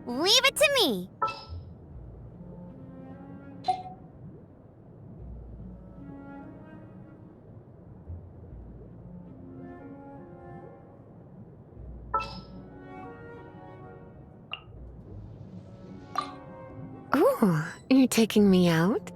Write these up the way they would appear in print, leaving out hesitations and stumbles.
Leave it to me! Ooh, you're taking me out?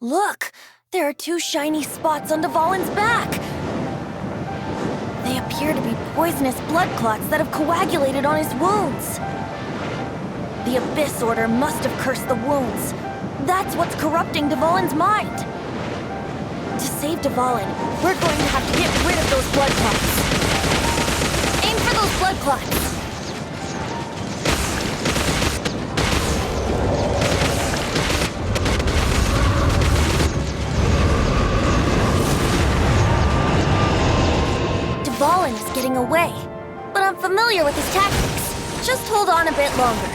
Look! There are two shiny spots on Dvalin's back! They appear to be poisonous blood clots that have coagulated on his wounds. The Abyss Order must have cursed the wounds. That's what's corrupting Dvalin's mind. To save Dvalin, we're going to have to get rid of those blood clots. Aim for those blood clots! Dvalin is getting away, but I'm familiar with his tactics. Just hold on a bit longer.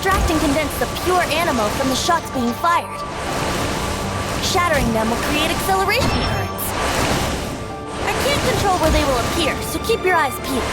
extract and condense the pure ANEMO from the shots being fired. Shattering them will create acceleration currents. I can't control where they will appear, so keep your eyes peeled.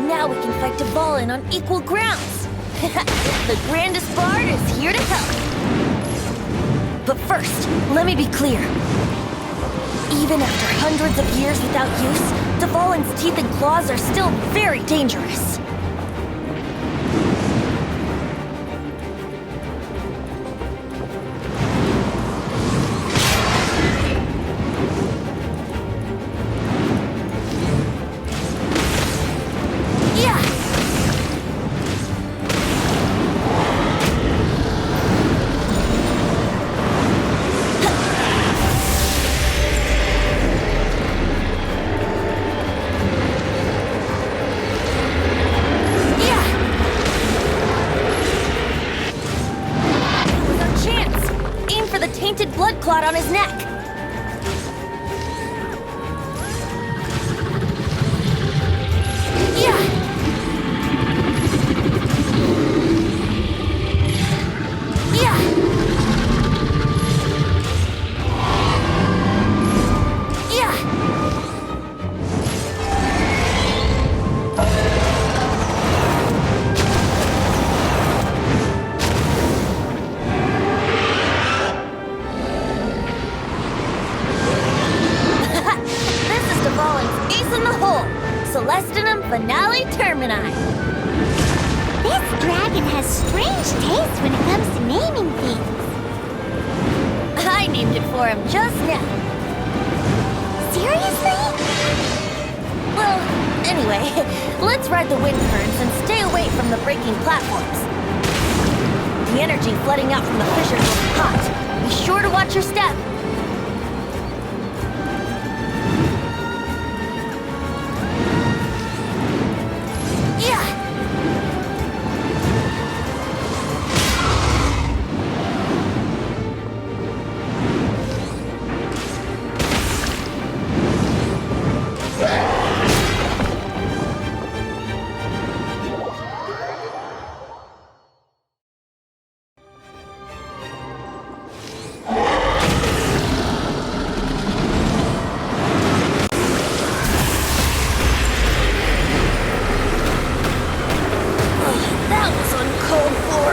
Now we can fight Dvalin on equal grounds. The grandest bard is here to help. But first, let me be clear. Even after hundreds of years without use, Dvalin's teeth and claws are still very dangerous. blood clot on his neck. Yeah! Yeah! Yeah! This is Dvalin's ace in the hole. Celestinum Finale Termini. This dragon has strange taste when it comes to naming things. I named it for him just now. Seriously? Well, anyway, let's ride the wind currents and stay away from the breaking platforms. The energy flooding out from the fissures will be hot. Be sure to watch your step. Yeah! That was uncalled for.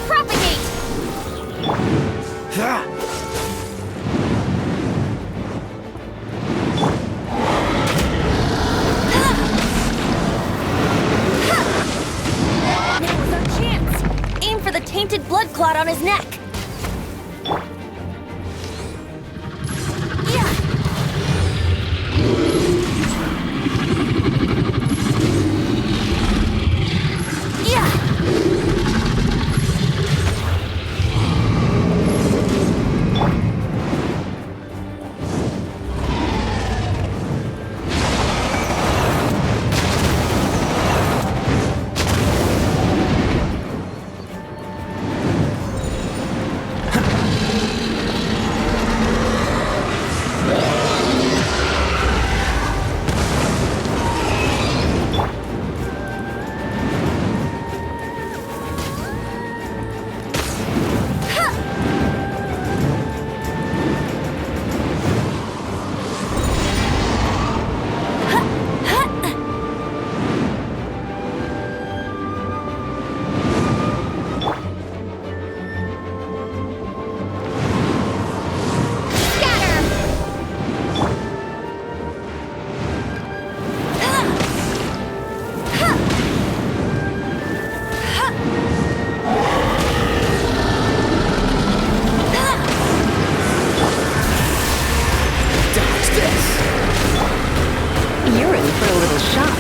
Propagate! Now's our chance. Aim for the tainted blood clot on his neck. Yeah. Yeah. You're in for a little shock.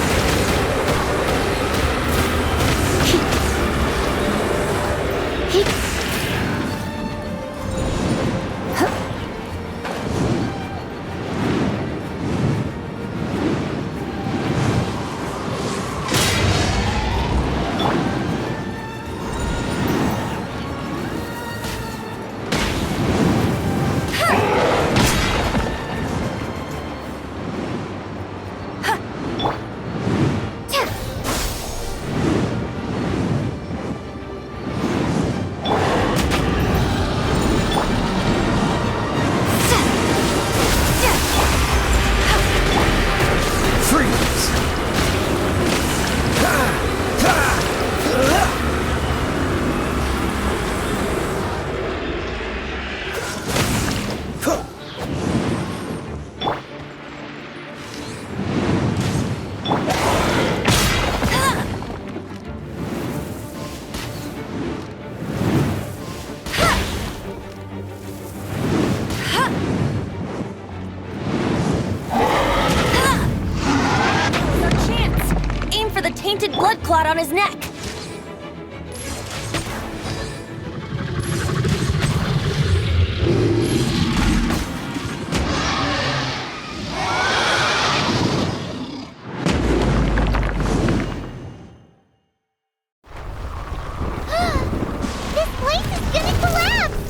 clot on his neck. This place is gonna collapse!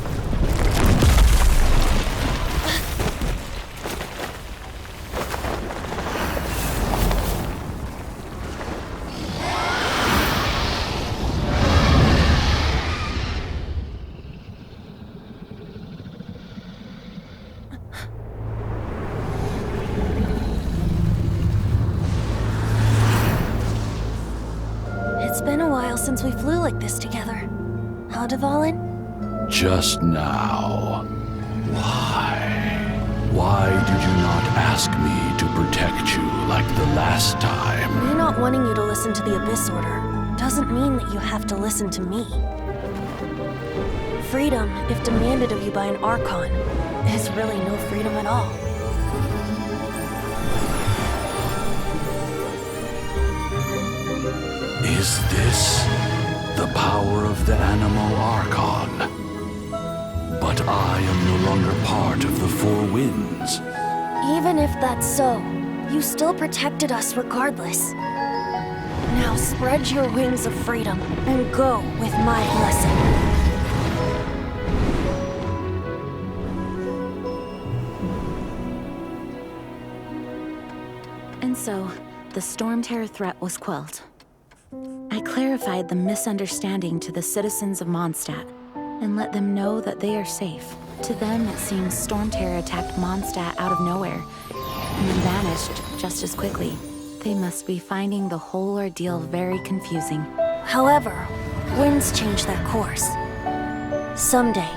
It's been a while since we flew like this together. Huh, Dvalin? Just now. Why? Why did you not ask me to protect you like the last time? Me not wanting you to listen to the Abyss Order doesn't mean that you have to listen to me. Freedom, if demanded of you by an Archon, is really no freedom at all. Is this the power of the ANEMO Archon? But I am no longer part of the Four Winds. Even if that's so, you still protected us regardless. Now spread your wings of freedom and go with my blessing. And so, the Stormterror threat was quelled. I clarified the misunderstanding to the citizens of Mondstadt and let them know that they are safe. To them, it seems Stormterror attacked Mondstadt out of nowhere and then vanished just as quickly. They must be finding the whole ordeal very confusing. However, winds change their course. Someday,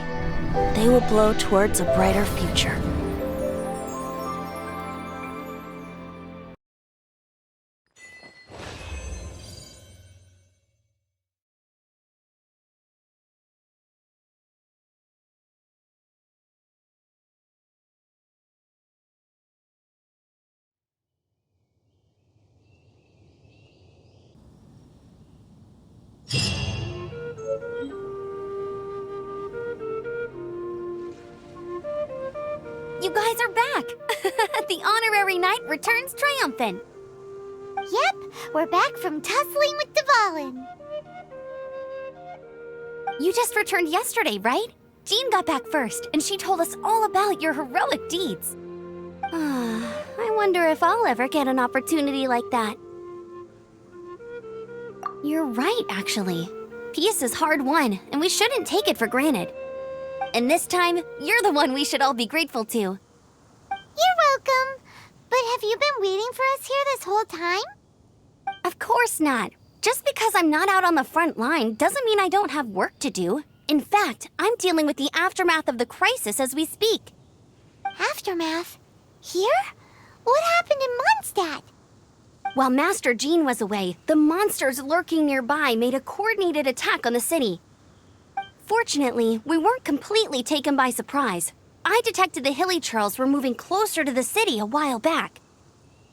they will blow towards a brighter future. You guys are back! The honorary knight returns triumphant! Yep, we're back from tussling with Dvalin. You just returned yesterday, right? Jean got back first, and she told us all about your heroic deeds. I wonder if I'll ever get an opportunity like that. You're right, actually. Peace is hard won, and we shouldn't take it for granted. And this time, you're the one we should all be grateful to. You're welcome. But have you been waiting for us here this whole time? Of course not. Just because I'm not out on the front line doesn't mean I don't have work to do. In fact, I'm dealing with the aftermath of the crisis as we speak. Aftermath? Here? What happened in Mondstadt? While Master Jean was away, the monsters lurking nearby made a coordinated attack on the city. Fortunately, we weren't completely taken by surprise. I detected the Hilly Churls were moving closer to the city a while back.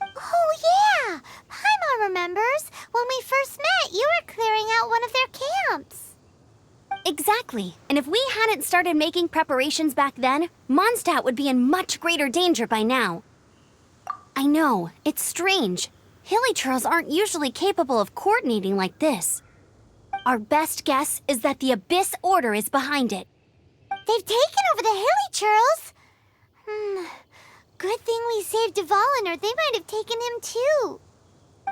Oh yeah! Paimon remembers. When we first met, you were clearing out one of their camps. Exactly. And if we hadn't started making preparations back then, Mondstadt would be in much greater danger by now. I know, it's strange. Hilly Churls aren't usually capable of coordinating like this. Our best guess is that the Abyss Order is behind it. They've taken over the Hilly Churls. Good thing we saved Dvalin, or they might have taken him too.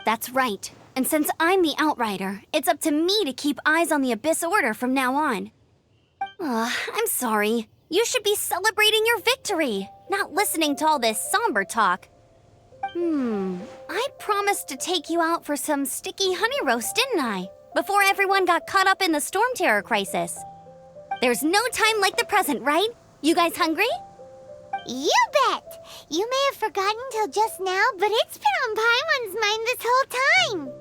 That's right. And since I'm the Outrider, it's up to me to keep eyes on the Abyss Order from now on. I'm sorry. You should be celebrating your victory, not listening to all this somber talk. I promised to take you out for some sticky honey roast, didn't I? Before everyone got caught up in the Stormterror crisis. There's no time like the present, right? You guys hungry? You bet! You may have forgotten till just now, but it's been on Paimon's mind this whole time.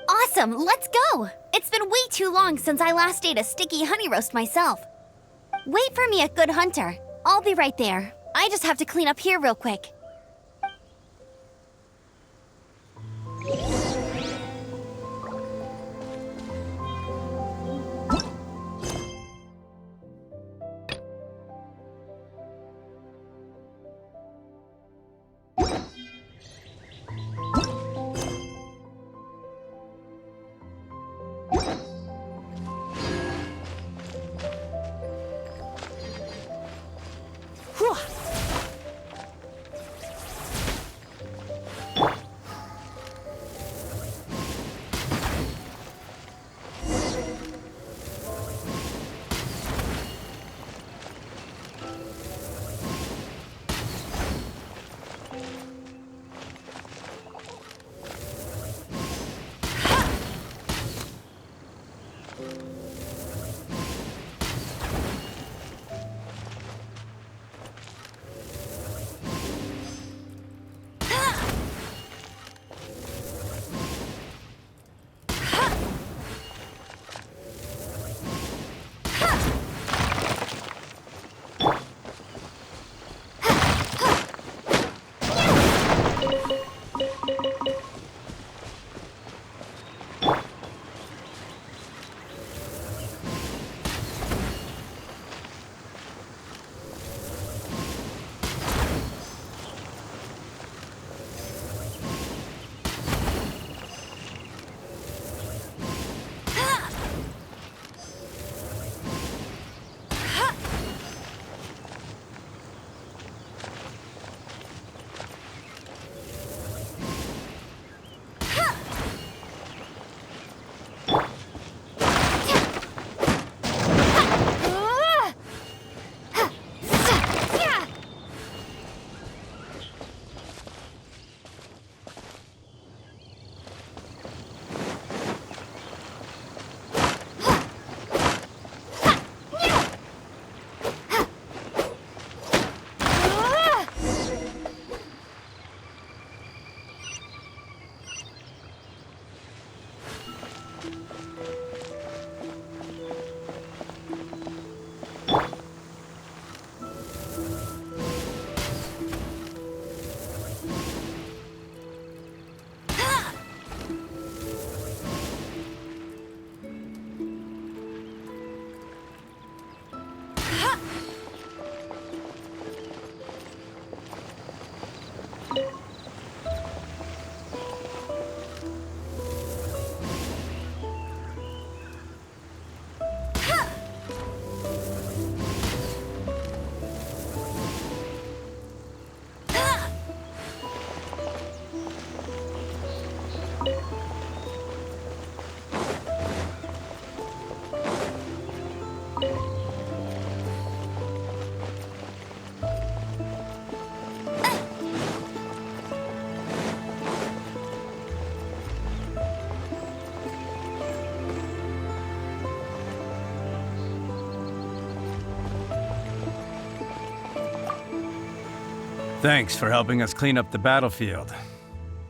Awesome, let's go! It's been way too long since I last ate a sticky honey roast myself. Wait for me at Good Hunter. I'll be right there. I just have to clean up here real quick. Thanks for helping us clean up the battlefield.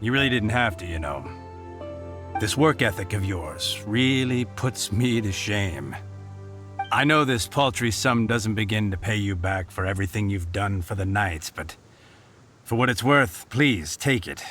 You really didn't have to, you know. This work ethic of yours really puts me to shame. I know this paltry sum doesn't begin to pay you back for everything you've done for the Knights, but for what it's worth, please take it.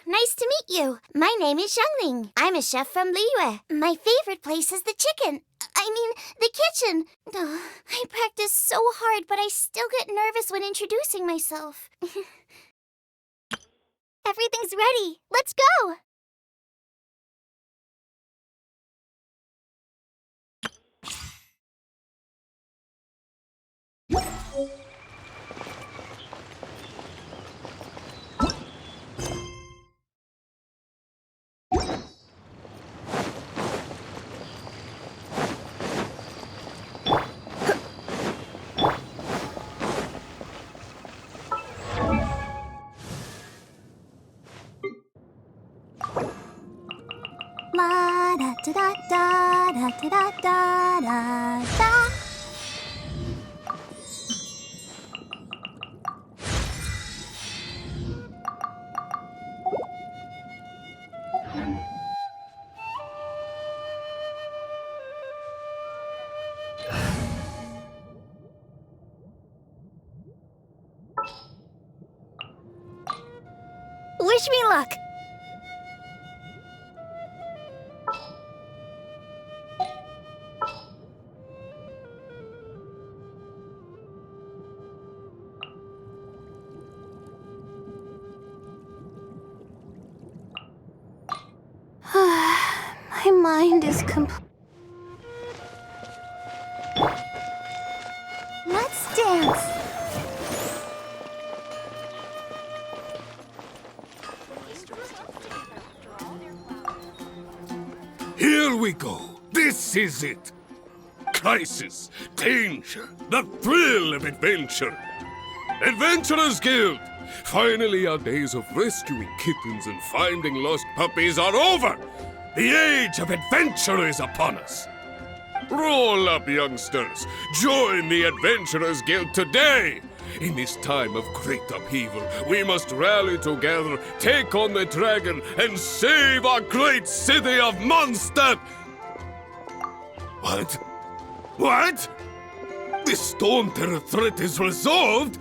Nice to meet you. My name is Xiangling. I'm a chef from Liyue. My favorite place is the the kitchen. I practice so hard, but I still get nervous when introducing myself. Everything's ready. Let's go. La da da da da da da da da da. Wish me luck. My mind is complete. Let's dance. Here we go. This is it. Crisis, danger, the thrill of adventure. Adventurers Guild! Finally, our days of rescuing kittens and finding lost puppies are over! The age of adventure is upon us! Roll up, youngsters! Join the Adventurers Guild today! In this time of great upheaval, we must rally together, take on the dragon, and save our great city of Mondstadt! What? What? The Stormterror threat is resolved?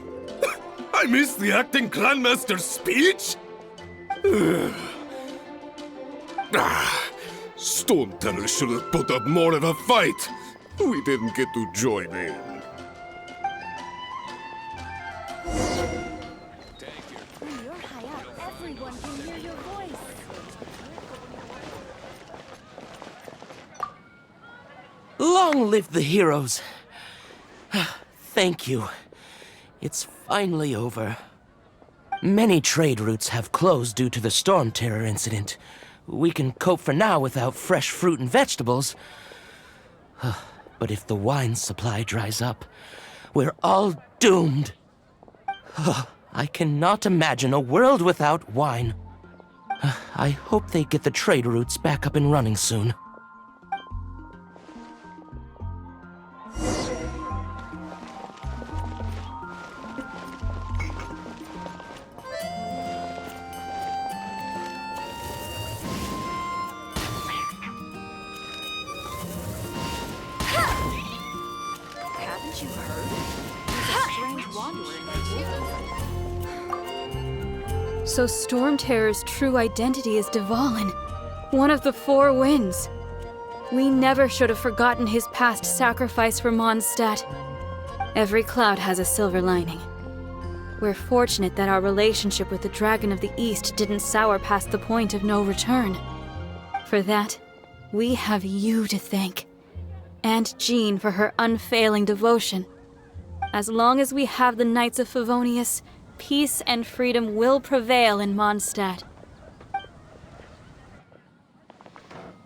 I missed the acting clanmaster's speech? Stormterror should have put up more of a fight. We didn't get to join in. When you're high up, everyone can hear your voice. Long live the heroes. Thank you. It's finally over. Many trade routes have closed due to the Stormterror incident. We can cope for now without fresh fruit and vegetables. But if the wine supply dries up, we're all doomed. I cannot imagine a world without wine. I hope they get the trade routes back up and running soon. Haven't you heard? There's a strange wanderer in the woods. So Stormterror's true identity is Dvalin, one of the Four Winds. We never should have forgotten his past sacrifice for Mondstadt. Every cloud has a silver lining. We're fortunate that our relationship with the Dragon of the East didn't sour past the point of no return. For that, we have you to thank. And Jean for her unfailing devotion. As long as we have the Knights of Favonius, peace and freedom will prevail in Mondstadt.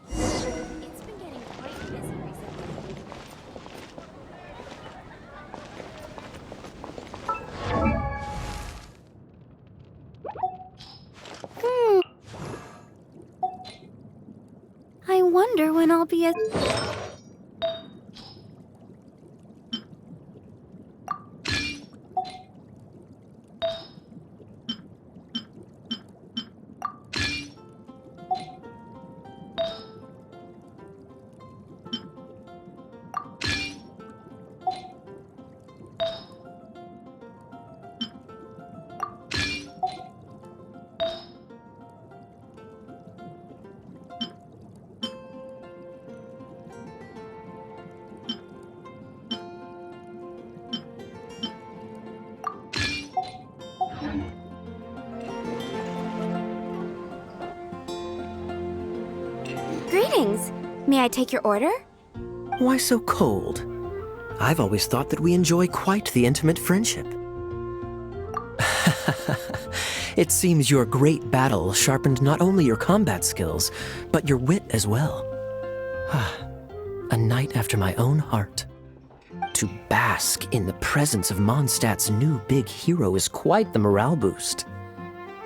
It's been getting when I'll be a... Greetings. May I take your order? Why so cold? I've always thought that we enjoy quite the intimate friendship. It seems your great battle sharpened not only your combat skills, but your wit as well. A knight after my own heart. To bask in the presence of Mondstadt's new big hero is quite the morale boost.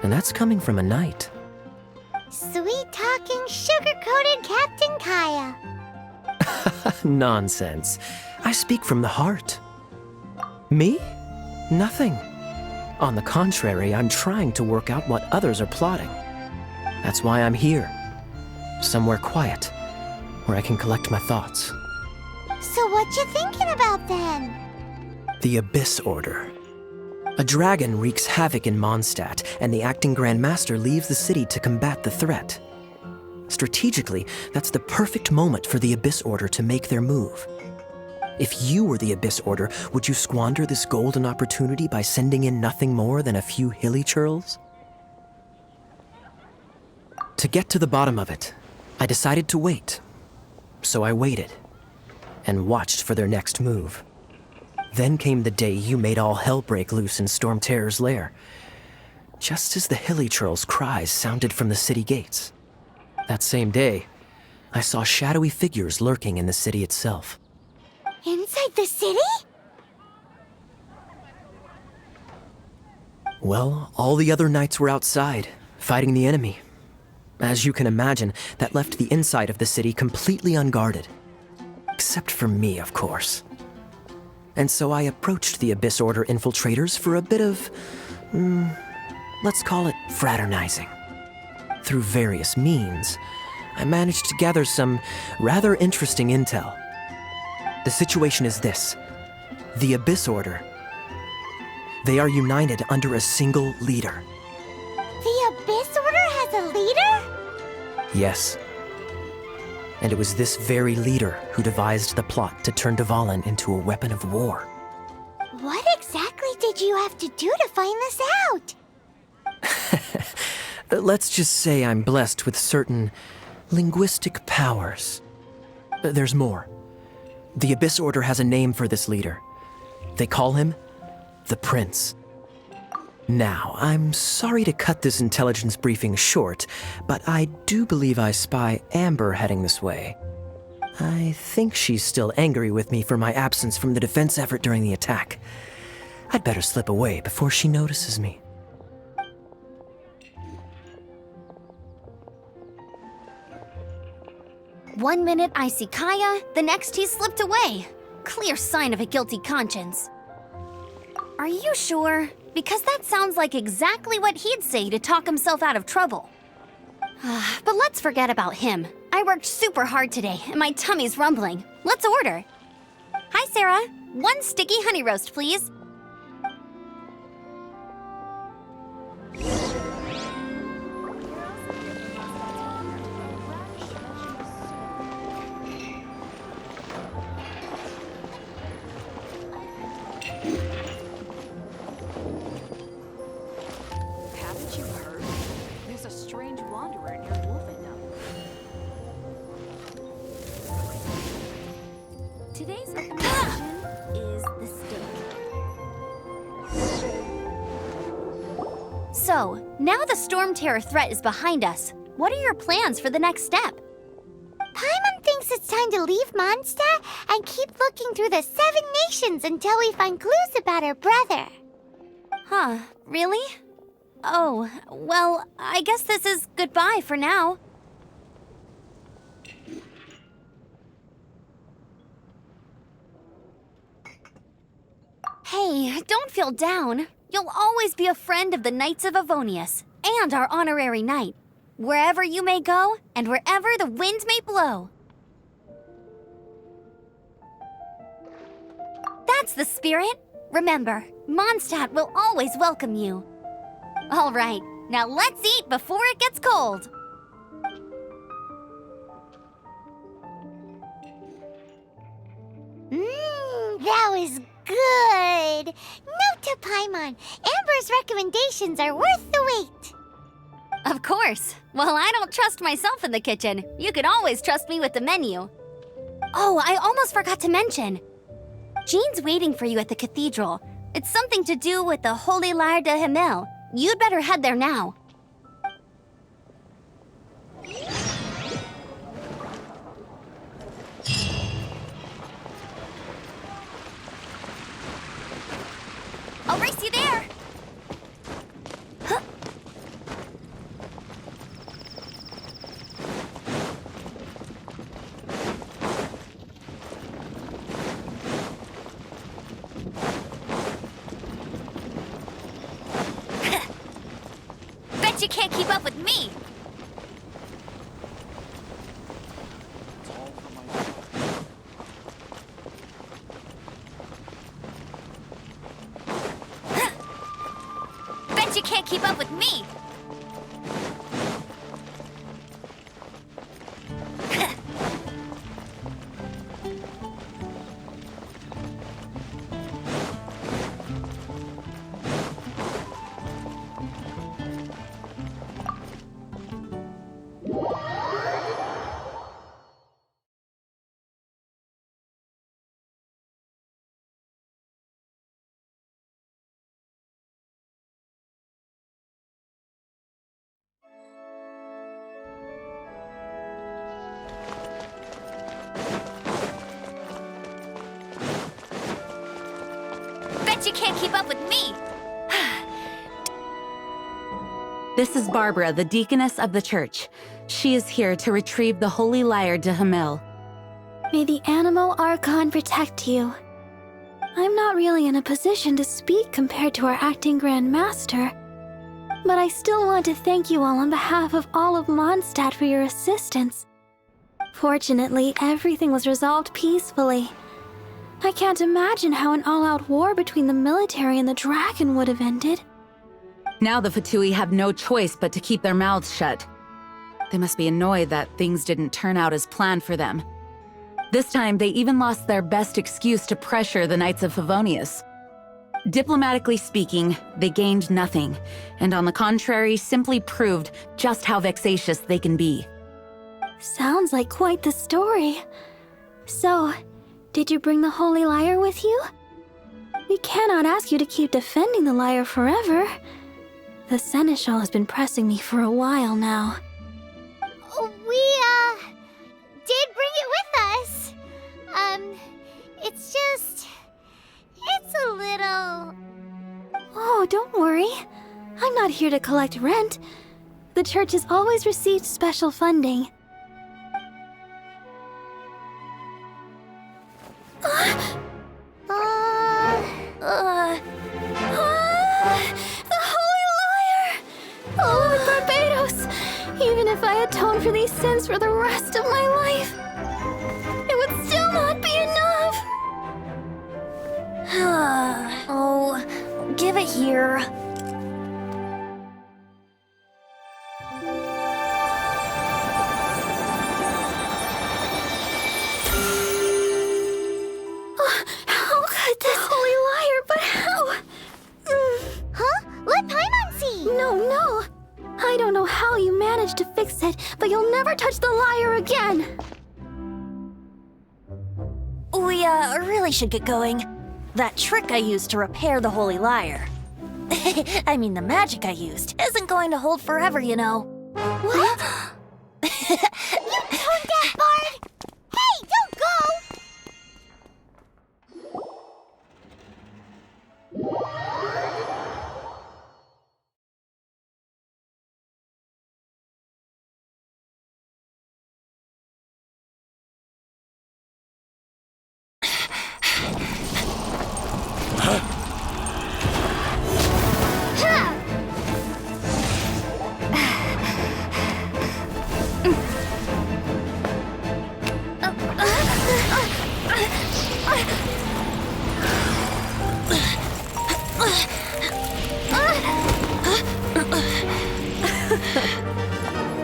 And that's coming from a knight. Sweet-talking, sugar-coated Captain Kaya. Nonsense. I speak from the heart. Me? Nothing. On the contrary, I'm trying to work out what others are plotting. That's why I'm here. Somewhere quiet, where I can collect my thoughts. So what you thinking about then? The Abyss Order. A dragon wreaks havoc in Mondstadt, and the acting Grand Master leaves the city to combat the threat. Strategically, that's the perfect moment for the Abyss Order to make their move. If you were the Abyss Order, would you squander this golden opportunity by sending in nothing more than a few hilly churls? To get to the bottom of it, I decided to wait. So I waited, and watched for their next move. Then came the day you made all hell break loose in Stormterror's lair, just as the hilly churl's cries sounded from the city gates. That same day, I saw shadowy figures lurking in the city itself. Inside the city? Well, all the other knights were outside, fighting the enemy. As you can imagine, that left the inside of the city completely unguarded. Except for me, of course. And so I approached the Abyss Order infiltrators for a bit of, let's call it fraternizing. Through various means, I managed to gather some rather interesting intel. The situation is this. The Abyss Order. They are united under a single leader. The Abyss Order has a leader? Yes. And it was this very leader who devised the plot to turn Dvalin into a weapon of war. What exactly did you have to do to find this out? Let's just say I'm blessed with certain linguistic powers. There's more. The Abyss Order has a name for this leader. They call him the Prince. Now, I'm sorry to cut this intelligence briefing short, but I do believe I spy Amber heading this way. I think she's still angry with me for my absence from the defense effort during the attack. I'd better slip away before she notices me. One minute I see Kaya, the next he's slipped away. Clear sign of a guilty conscience. Are you sure? Because that sounds like exactly what he'd say to talk himself out of trouble. But let's forget about him. I worked super hard today, and my tummy's rumbling. Let's order. Hi, Sarah. 1 sticky honey roast, please. Haven't you heard? There's a strange wanderer near Wolfenham. Today's accommodation is the steak. So, now the Stormterror threat is behind us. What are your plans for the next step? Paimon thinks it's time to leave Mondstadt and keep looking through the 7 nations until we find clues about her brother. Huh, really? Oh, well, I guess this is goodbye for now. Hey, don't feel down. You'll always be a friend of the Knights of Avonius, and our honorary knight. Wherever you may go, and wherever the wind may blow. That's the spirit. Remember, Mondstadt will always welcome you. All right, now let's eat before it gets cold. That was good. Note to Paimon, Amber's recommendations are worth the wait. Of course. Well, I don't trust myself in the kitchen. You can always trust me with the menu. Oh, I almost forgot to mention. Jean's waiting for you at the cathedral. It's something to do with the Holy Lyre de Himmel. You'd better head there now. I'll race you there! Huh? Bet you can't keep up with me! Bet you can't keep up with me! Bet you can't keep up with me! This is Barbara, the deaconess of the church. She is here to retrieve the Holy Lyre de Himmel. May the ANEMO Archon protect you. I'm not really in a position to speak compared to our acting Grand Master, but I still want to thank you all on behalf of all of Mondstadt for your assistance. Fortunately, everything was resolved peacefully. I can't imagine how an all-out war between the military and the dragon would have ended. Now the Fatui have no choice but to keep their mouths shut. They must be annoyed that things didn't turn out as planned for them. This time, they even lost their best excuse to pressure the Knights of Favonius. Diplomatically speaking, they gained nothing, and on the contrary, simply proved just how vexatious they can be. Sounds like quite the story. So, did you bring the Holy Lyre with you? We cannot ask you to keep defending the lyre forever. The Seneschal has been pressing me for a while now. We, did bring it with us. It's a little... Oh, don't worry. I'm not here to collect rent. The church has always received special funding. The Holy Lyre! Oh, Lord Barbados! Even if I atone for these sins for the rest of my life, it would still not be enough! Oh, give it here. How could this Holy Lyre, but how? Huh? Let Paimon see! No. I don't know how you managed to fix it, but you'll never touch the lyre again! We, really should get going. That trick I used to repair the Holy Lyre. I mean, the magic I used isn't going to hold forever, you know. What? You tone-deaf bard! Hey, don't go!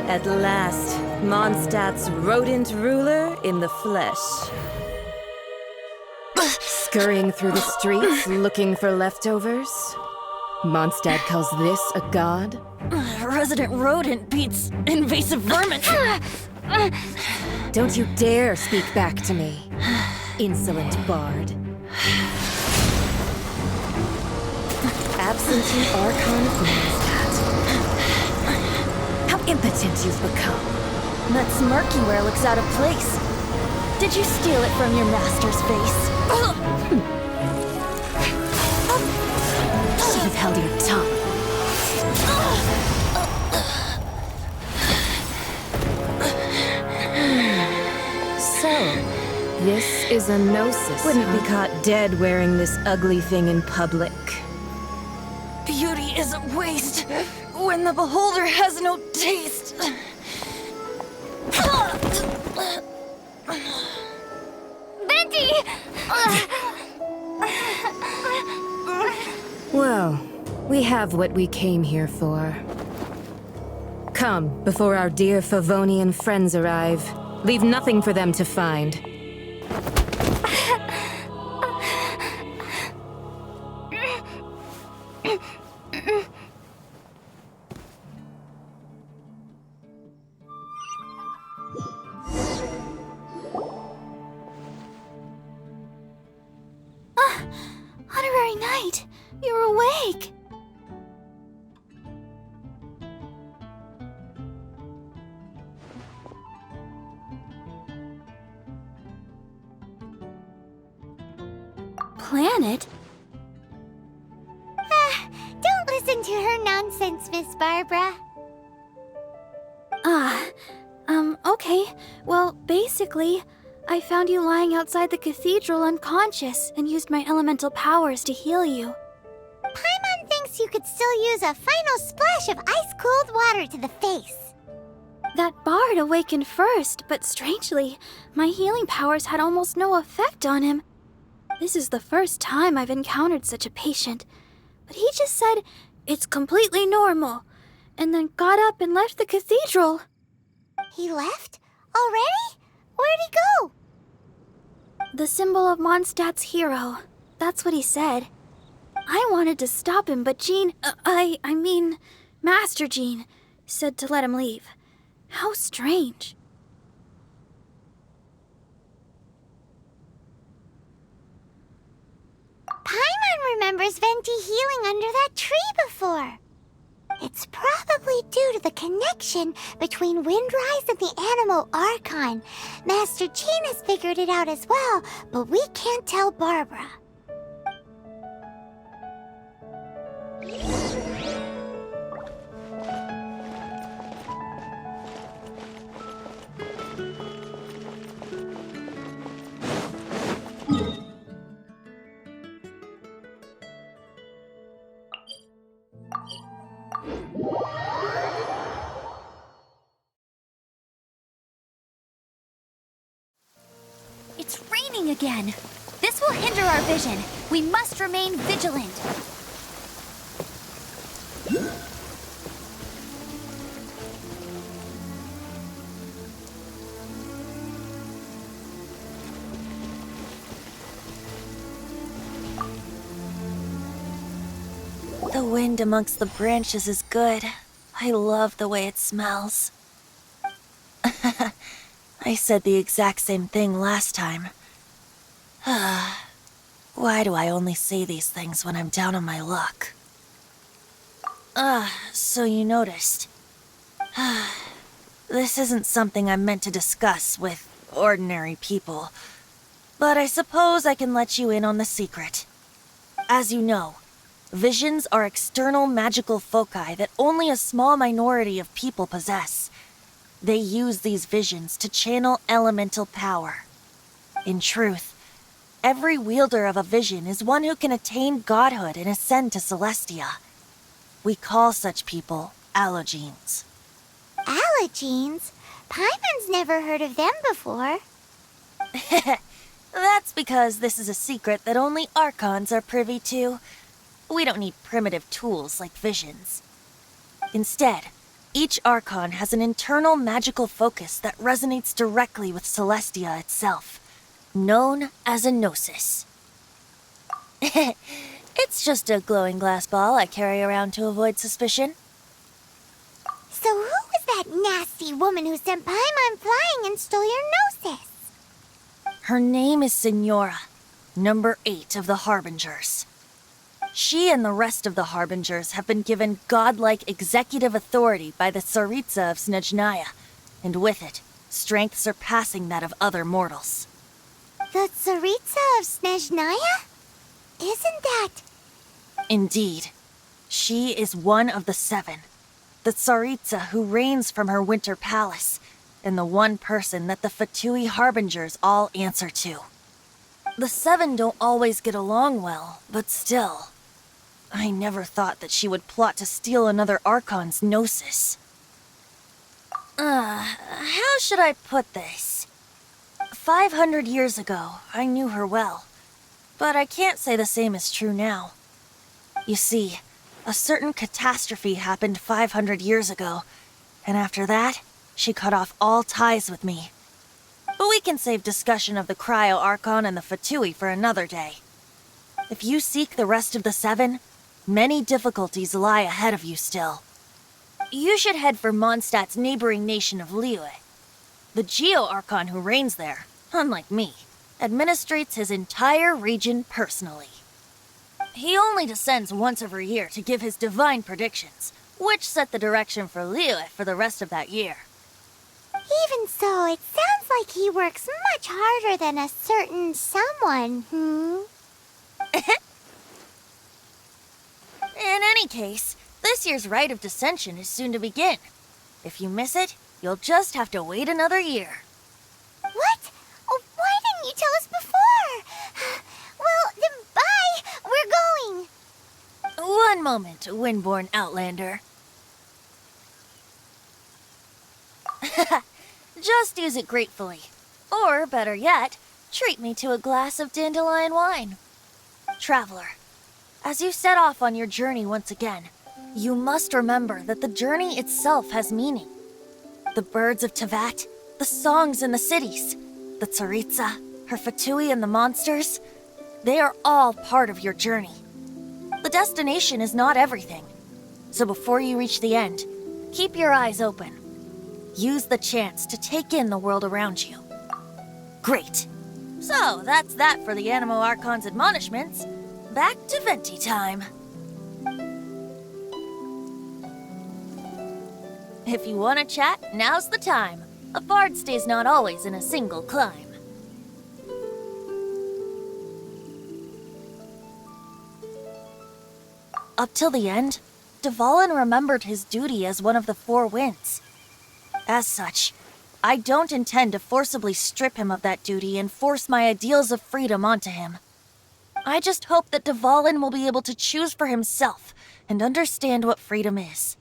At last, Mondstadt's rodent ruler in the flesh. Scurrying through the streets looking for leftovers? Mondstadt calls this a god? Resident rodent beats invasive vermin. Don't you dare speak back to me, insolent bard. Absentee Archon of Mondstadt. How impotent you've become. That smirk you wear looks out of place. Did you steal it from your master's face? Should have held your tongue. So, this is a Gnosis. Wouldn't be caught dead wearing this ugly thing in public. Beauty is a waste when the beholder has no taste. Venti! Well, we have what we came here for. Come, before our dear Favonian friends arrive. Leave nothing for them to find. Honorary Knight, you're awake! Planet? Don't listen to her nonsense, Miss Barbara. Okay. Well, basically, I found you lying outside the cathedral unconscious and used my elemental powers to heal you. Paimon thinks you could still use a final splash of ice-cold water to the face. That bard awakened first, but strangely, my healing powers had almost no effect on him. This is the first time I've encountered such a patient, but he just said, "It's completely normal," and then got up and left the cathedral. He left? Already? Where'd he go? The symbol of Mondstadt's hero. That's what he said. I wanted to stop him, but Jean, I mean, Master Jean, said to let him leave. How strange. Paimon remembers Venti healing under that tree before. It's probably due to the connection between Windrise and the ANEMO Archon. Master Jean has figured it out as well, but we can't tell Barbara. It's raining again. This will hinder our vision. We must remain vigilant. The wind amongst the branches is good. I love the way it smells. I said the exact same thing last time. Why do I only say these things when I'm down on my luck? So you noticed. This isn't something I'm meant to discuss with ordinary people, but I suppose I can let you in on the secret. As you know, visions are external magical foci that only a small minority of people possess. They use these visions to channel elemental power. In truth, every wielder of a vision is one who can attain godhood and ascend to Celestia. We call such people allogenes. Allogenes? Paimon's never heard of them before. That's because this is a secret that only Archons are privy to. We don't need primitive tools like visions. Instead, each Archon has an internal magical focus that resonates directly with Celestia itself, known as a Gnosis. It's just a glowing glass ball I carry around to avoid suspicion. So who was that nasty woman who sent Paimon flying and stole your Gnosis? Her name is SIGNORA, number 8 of the Harbingers. She and the rest of the Harbingers have been given godlike executive authority by the Tsaritsa of Snezhnaya, and with it, strength surpassing that of other mortals. The Tsaritsa of Snezhnaya? Isn't that... Indeed. She is one of the 7, the Tsaritsa who reigns from her winter palace, and the one person that the Fatui Harbingers all answer to. The 7 don't always get along well, but still... I never thought that she would plot to steal another Archon's Gnosis. How should I put this? 500 years ago, I knew her well, but I can't say the same is true now. You see, a certain catastrophe happened 500 years ago, and after that, she cut off all ties with me. But we can save discussion of the Cryo Archon and the Fatui for another day. If you seek the rest of the 7, many difficulties lie ahead of you still. You should head for Mondstadt's neighboring nation of Liyue. The Geo-Archon who reigns there, unlike me, administrates his entire region personally. He only descends once every year to give his divine predictions, which set the direction for Liyue for the rest of that year. Even so, it sounds like he works much harder than a certain someone, In any case, this year's Rite of Descension is soon to begin. If you miss it, you'll just have to wait another year. What? Oh, why didn't you tell us before? Well, then bye! We're going! One moment, Windborn Outlander. Just use it gratefully. Or, better yet, treat me to a glass of dandelion wine. Traveler, as you set off on your journey once again, you must remember that the journey itself has meaning. The birds of Tevat, the songs in the cities, the Tsaritsa, her Fatui and the monsters, they are all part of your journey. The destination is not everything. So before you reach the end, keep your eyes open. Use the chance to take in the world around you. Great. So that's that for the Anemo Archon's admonishments. Back to Venti time. If you want to chat, now's the time. A bard stays not always in a single climb. Up till the end, Dvalin remembered his duty as one of the 4 winds. As such, I don't intend to forcibly strip him of that duty and force my ideals of freedom onto him. I just hope that Dvalin will be able to choose for himself and understand what freedom is.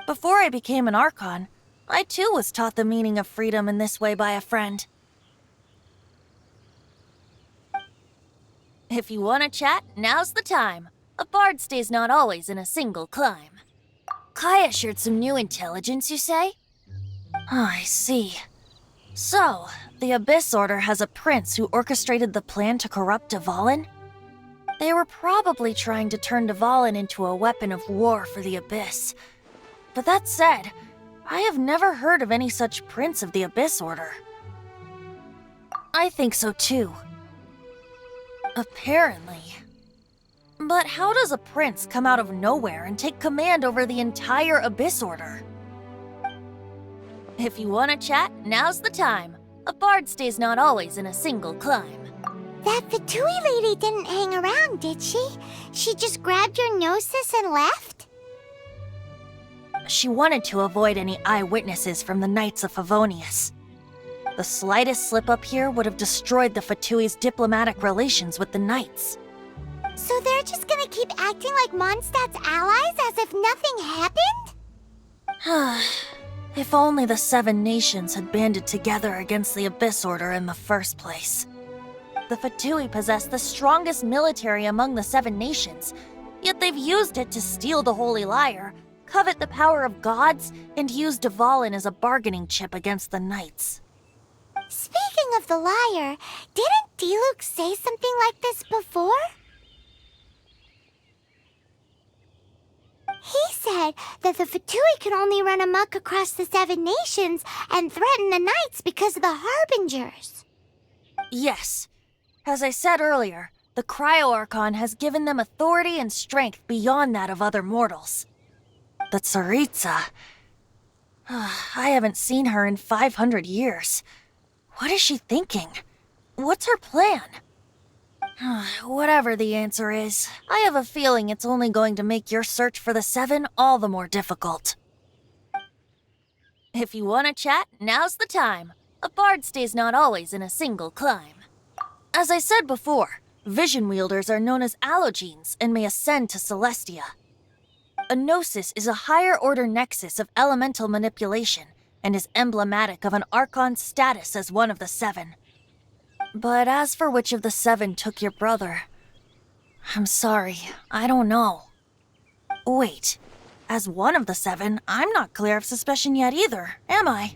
Before I became an Archon, I too was taught the meaning of freedom in this way by a friend. If you want to chat, now's the time. A bard stays not always in a single climb. Kaya shared some new intelligence, you say? Oh, I see. So, the Abyss Order has a prince who orchestrated the plan to corrupt Dvalin? They were probably trying to turn Dvalin into a weapon of war for the Abyss. But that said, I have never heard of any such prince of the Abyss Order. I think so too. Apparently. But how does a prince come out of nowhere and take command over the entire Abyss Order? If you want to chat, now's the time. A bard stays not always in a single climb. That Fatui lady didn't hang around, did she? She just grabbed your Gnosis and left? She wanted to avoid any eyewitnesses from the Knights of Favonius. The slightest slip-up here would have destroyed the Fatui's diplomatic relations with the Knights. So they're just gonna keep acting like Mondstadt's allies as if nothing happened? If only the 7 nations had banded together against the Abyss Order in the first place. The Fatui possess the strongest military among the 7 nations, Yet they've used it to steal the Holy Lyre, covet the power of gods, and use Dvalin as a bargaining chip against the knights. Speaking of the lyre, didn't Diluc say something like this before? He said that the Fatui can only run amok across the 7 nations and threaten the knights because of the Harbingers. Yes. As I said earlier, the Cryo-Archon has given them authority and strength beyond that of other mortals. The Tsaritsa... I haven't seen her in 500 years. What is she thinking? What's her plan? Whatever the answer is, I have a feeling it's only going to make your search for the 7 all the more difficult. If you want to chat, now's the time. A bard stays not always in a single climb. As I said before, vision wielders are known as allogenes and may ascend to Celestia. A gnosis is a higher-order nexus of elemental manipulation and is emblematic of an Archon's status as one of the 7. But as for which of the 7 took your brother, I'm sorry, I don't know. Wait, as one of the 7, I'm not clear of suspicion yet either, am I?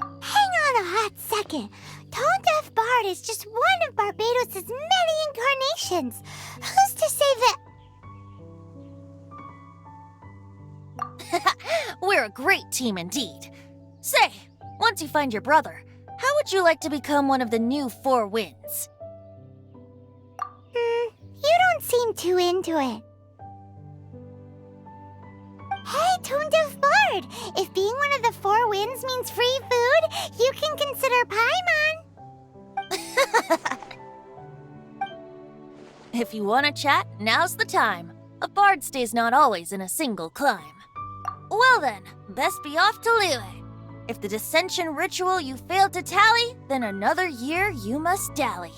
Hang on a hot second. Tone Deaf Bard is just one of Barbados' many incarnations. Who's to say that... We're a great team indeed. Say, once you find your brother, how would you like to become one of the new 4 winds? You don't seem too into it. Hey, Tone Deaf Bard! If being one of the 4 winds means free food, you can consider Paimon. If you want to chat, now's the time. A bard stays not always in a single climb. Well then, best be off to Liyue. If the dissension ritual you failed to tally, then another year you must dally.